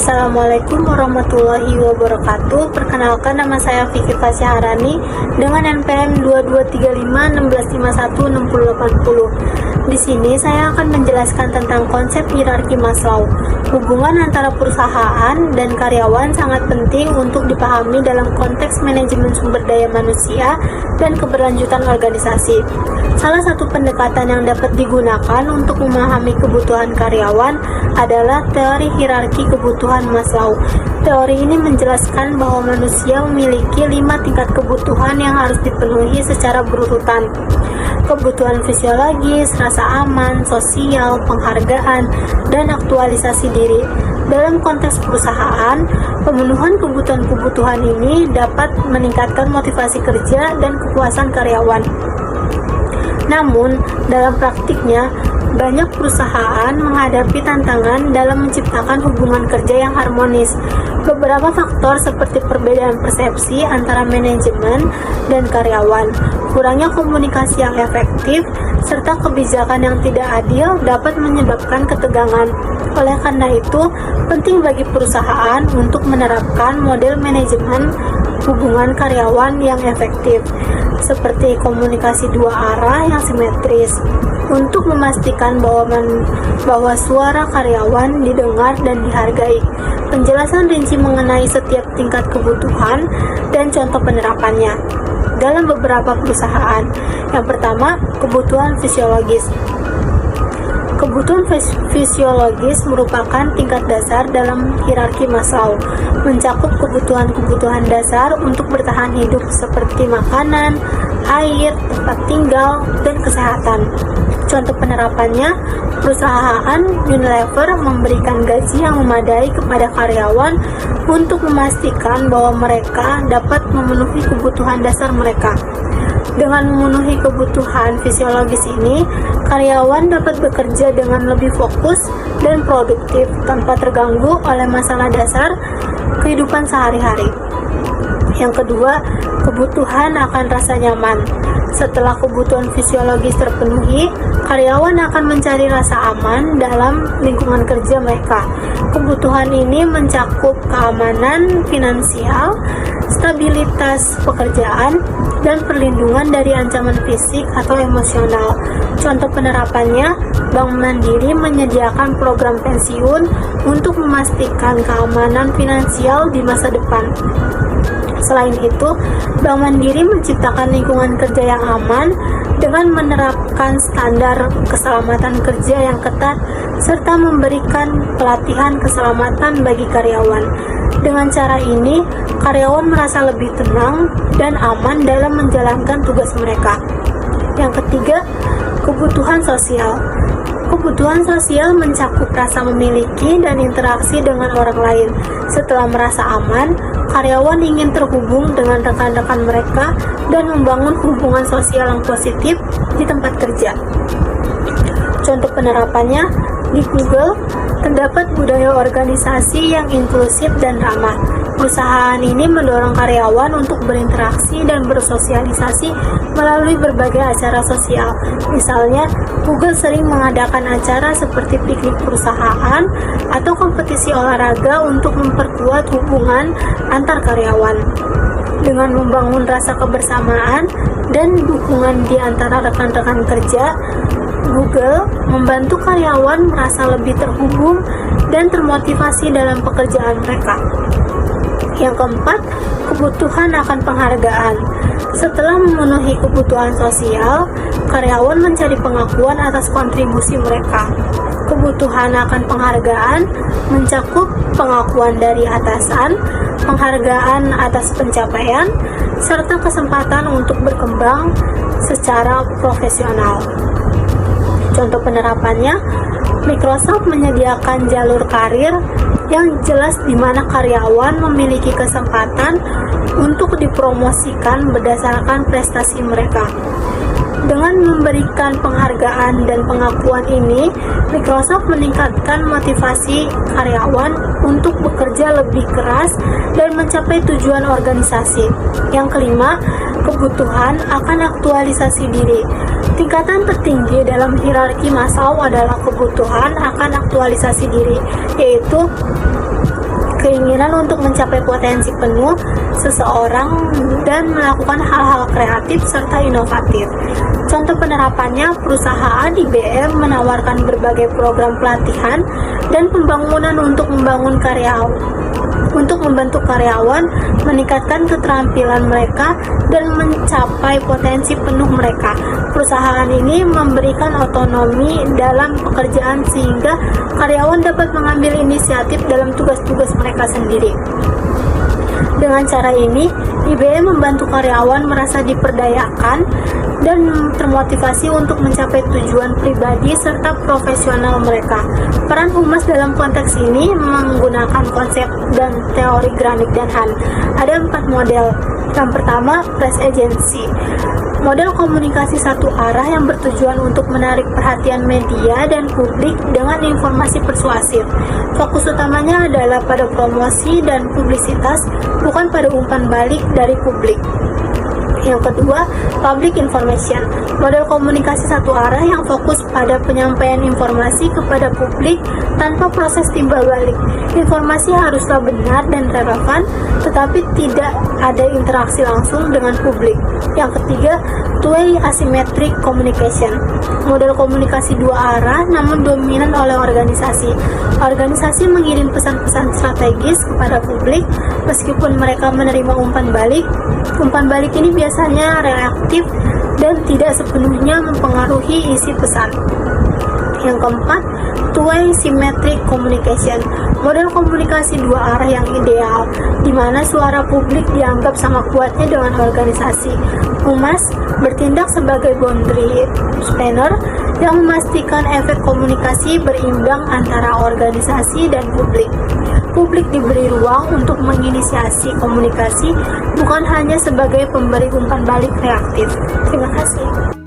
Assalamualaikum warahmatullahi wabarakatuh. Perkenalkan, nama saya Fikri Fasyaharani dengan NPM 223516516080. Di sini saya akan menjelaskan tentang konsep hierarki Maslow. Hubungan antara perusahaan dan karyawan sangat penting untuk dipahami dalam konteks manajemen sumber daya manusia dan keberlanjutan organisasi. Salah satu pendekatan yang dapat digunakan untuk memahami kebutuhan karyawan adalah teori hierarki kebutuhan Maslow. Teori ini menjelaskan bahwa manusia memiliki 5 tingkat kebutuhan yang harus dipenuhi secara berurutan. Kebutuhan fisiologis, rasa aman, sosial, penghargaan, dan aktualisasi diri. Dalam konteks perusahaan, pemenuhan kebutuhan-kebutuhan ini dapat meningkatkan motivasi kerja dan kepuasan karyawan. Namun, dalam praktiknya, banyak perusahaan menghadapi tantangan dalam menciptakan hubungan kerja yang harmonis. Beberapa faktor seperti perbedaan persepsi antara manajemen dan karyawan, kurangnya komunikasi yang efektif, serta kebijakan yang tidak adil dapat menyebabkan ketegangan. Oleh karena itu, penting bagi perusahaan untuk menerapkan model manajemen hubungan karyawan yang efektif, seperti komunikasi dua arah yang simetris, untuk memastikan bahwa suara karyawan didengar dan dihargai. Penjelasan rinci mengenai setiap tingkat kebutuhan dan contoh penerapannya dalam beberapa perusahaan. Yang pertama, kebutuhan fisiologis. Kebutuhan fisiologis merupakan tingkat dasar dalam hierarki Maslow, mencakup kebutuhan-kebutuhan dasar untuk bertahan hidup seperti makanan, air, tempat tinggal, dan kesehatan. Contoh penerapannya, perusahaan Unilever memberikan gaji yang memadai kepada karyawan untuk memastikan bahwa mereka dapat memenuhi kebutuhan dasar mereka. Dengan memenuhi kebutuhan fisiologis ini, karyawan dapat bekerja dengan lebih fokus dan produktif tanpa terganggu oleh masalah dasar kehidupan sehari-hari. Yang kedua, kebutuhan akan rasa nyaman. Setelah kebutuhan fisiologis terpenuhi, karyawan akan mencari rasa aman dalam lingkungan kerja mereka. Kebutuhan ini mencakup keamanan finansial, stabilitas pekerjaan, dan perlindungan dari ancaman fisik atau emosional. Contoh penerapannya, Bank Mandiri menyediakan program pensiun untuk memastikan keamanan finansial di masa depan. Selain itu, Bank Mandiri menciptakan lingkungan kerja yang aman dengan menerapkan standar keselamatan kerja yang ketat serta memberikan pelatihan keselamatan bagi karyawan. Dengan cara ini, karyawan merasa lebih tenang dan aman dalam menjalankan tugas mereka. Yang ketiga, kebutuhan sosial. Kebutuhan sosial mencakup rasa memiliki dan interaksi dengan orang lain. Setelah merasa aman, karyawan ingin terhubung dengan rekan-rekan mereka dan membangun hubungan sosial yang positif di tempat kerja. Contoh penerapannya, di Google terdapat budaya organisasi yang inklusif dan ramah. Perusahaan ini mendorong karyawan untuk berinteraksi dan bersosialisasi melalui berbagai acara sosial. Misalnya, Google sering mengadakan acara seperti piknik perusahaan atau kompetisi olahraga untuk memperkuat hubungan antar karyawan. Dengan membangun rasa kebersamaan dan dukungan di antara rekan-rekan kerja, Google membantu karyawan merasa lebih terhubung dan termotivasi dalam pekerjaan mereka. Yang keempat, kebutuhan akan penghargaan. Setelah memenuhi kebutuhan sosial, karyawan mencari pengakuan atas kontribusi mereka. Kebutuhan akan penghargaan mencakup pengakuan dari atasan, penghargaan atas pencapaian, serta kesempatan untuk berkembang secara profesional. Contoh penerapannya, Microsoft menyediakan jalur karir yang jelas di mana karyawan memiliki kesempatan untuk dipromosikan berdasarkan prestasi mereka. Dengan memberikan penghargaan dan pengakuan ini, Microsoft meningkatkan motivasi karyawan untuk bekerja lebih keras dan mencapai tujuan organisasi. Yang kelima, kebutuhan akan aktualisasi diri. Tingkatan tertinggi dalam hierarki Maslow adalah kebutuhan akan aktualisasi diri, yaitu keinginan untuk mencapai potensi penuh seseorang dan melakukan hal-hal kreatif serta inovatif. Contoh penerapannya, perusahaan IBM menawarkan berbagai program pelatihan dan pembangunan untuk membantu karyawan meningkatkan keterampilan mereka dan mencapai potensi penuh mereka. Perusahaan ini memberikan otonomi dalam pekerjaan sehingga karyawan dapat mengambil inisiatif dalam tugas-tugas mereka sendiri. Dengan cara ini, IBM membantu karyawan merasa diperdayakan dan termotivasi untuk mencapai tujuan pribadi serta profesional mereka. Peran humas dalam konteks ini menggunakan konsep dan teori Granick dan Han. Ada 4 model. Yang pertama, press agency. Model komunikasi satu arah yang bertujuan untuk menarik perhatian media dan publik dengan informasi persuasif. Fokus utamanya adalah pada promosi dan publisitas, bukan pada umpan balik dari publik. Yang kedua, public information. Model komunikasi satu arah yang fokus pada penyampaian informasi kepada publik tanpa proses timbal balik. Informasi haruslah benar dan relevan, tetapi tidak ada interaksi langsung dengan publik. Yang ketiga, two-way asymmetric communication. Model komunikasi dua arah namun dominan oleh organisasi. Organisasi mengirim pesan-pesan strategis kepada publik meskipun mereka menerima umpan balik. Umpan balik ini biasanya reaktif dan tidak sepenuhnya mempengaruhi isi pesan. Yang keempat, two-way symmetric communication. Model komunikasi dua arah yang ideal, di mana suara publik dianggap sama kuatnya dengan organisasi. Humas bertindak sebagai boundary spanner yang memastikan efek komunikasi berimbang antara organisasi dan publik. Publik diberi ruang untuk menginisiasi komunikasi, bukan hanya sebagai pemberi umpan balik reaktif. Terima kasih.